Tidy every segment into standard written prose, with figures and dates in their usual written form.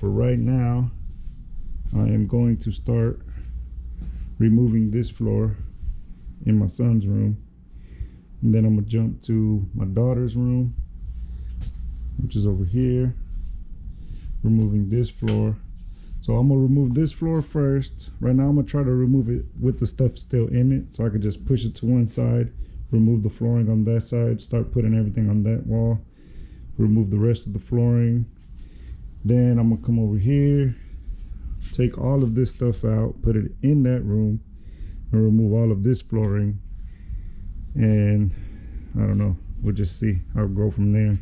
for right now, I am going to start removing this floor in my son's room, and then I'm gonna jump to my daughter's room, which is over here, removing this floor. So I'm gonna remove this floor first. Right now I'm gonna try to remove it with the stuff still in it, so I could just push it to one side, remove the flooring on that side, start putting everything on that wall, remove the rest of the flooring. Then I'm gonna come over here, take all of this stuff out, put it in that room, and remove all of this flooring. And I don't know, we'll just see how it go from there.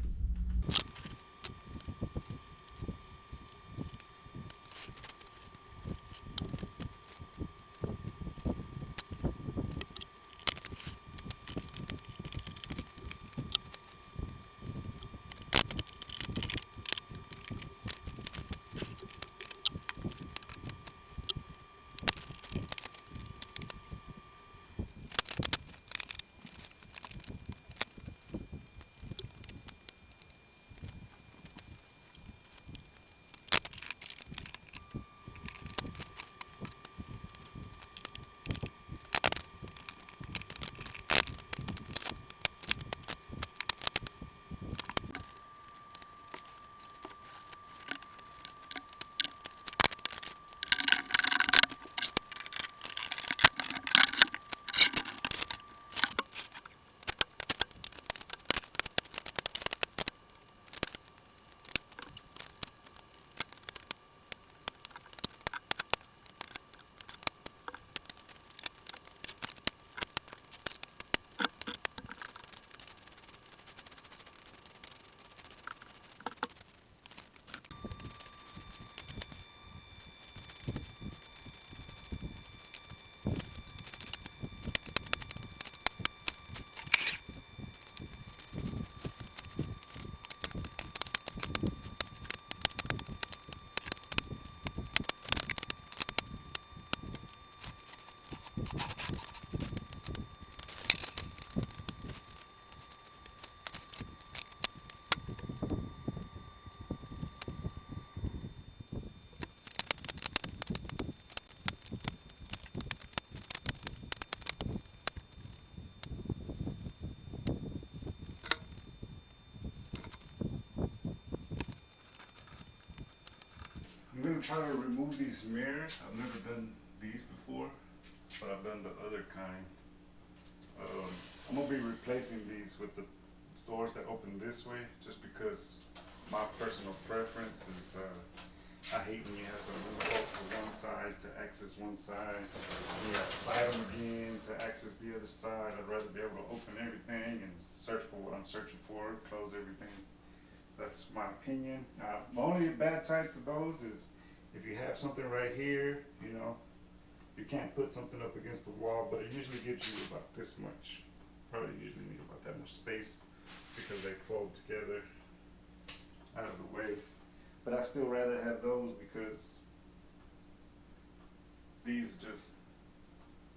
I'm gonna try to remove these mirrors. I've never done these before, but I've done the other kind. I'm gonna be replacing these with the doors that open this way, just because my personal preference is I hate when you have to move off to one side to access one side. You have to slide them again to access the other side. I'd rather be able to open everything and search for what I'm searching for, close everything. That's my opinion. The only bad side to those is if you have something right here, you know, you can't put something up against the wall, but it usually gives you about this much. Probably usually need about that much space because they fold together out of the way. But I still rather have those because these just,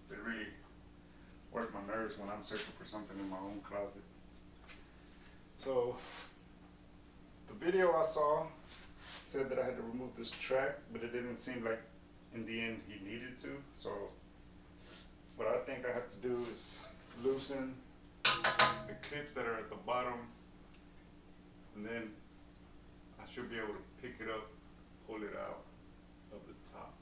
they really work my nerves when I'm searching for something in my own closet. So the video I saw said that I had to remove this track, but it didn't seem like in the end he needed to. So what I think I have to do is loosen the clips that are at the bottom, and then I should be able to pick it up, pull it out of the top.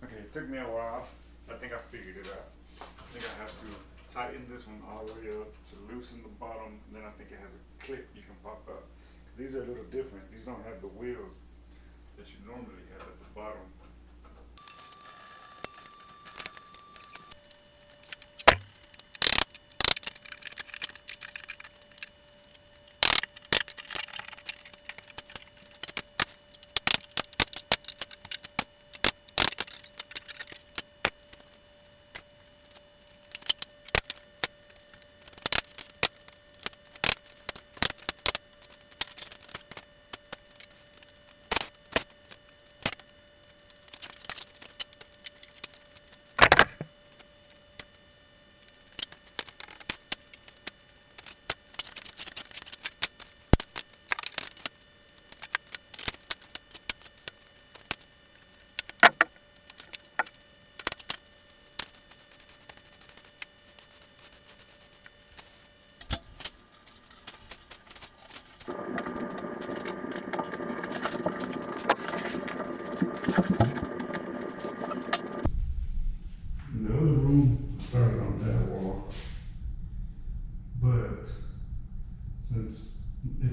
Okay, it took me a while. I think I figured it out. I think I have to tighten this one all the way up to loosen the bottom, and then I think it has a clip you can pop up. These are a little different. These don't have the wheels that you normally have at the bottom.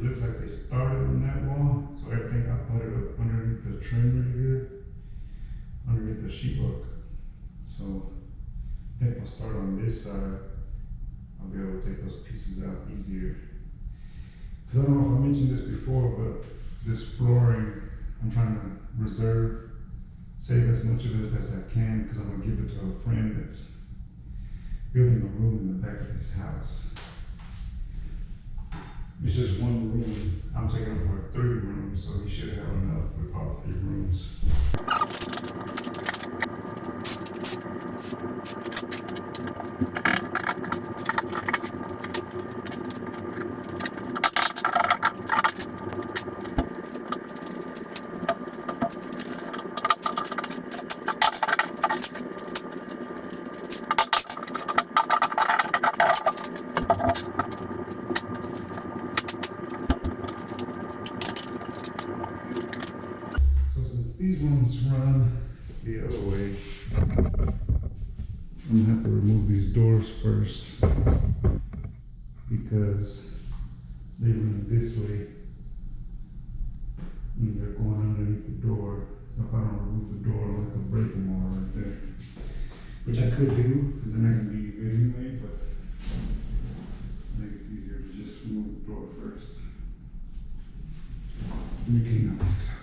looks like they started on that wall, so everything I put it up underneath the trim really good, underneath the sheetrock. So I think if I start on this side, I'll be able to take those pieces out easier. I don't know if I mentioned this before, but this flooring, I'm trying to reserve, save as much of it as I can, because I'm gonna give it to a friend that's building a room in the back of his house. It's just one room. I'm taking up like 3 rooms, so he should have enough with all 3 rooms. These ones run the other way. I'm gonna have to remove these doors first because they run this way and they're going underneath the door. So if I don't remove the door, I'll have to break them all right there. Which I could do because they're not gonna be good anyway, but I think it's easier to just remove the door first. Let me clean up this guy.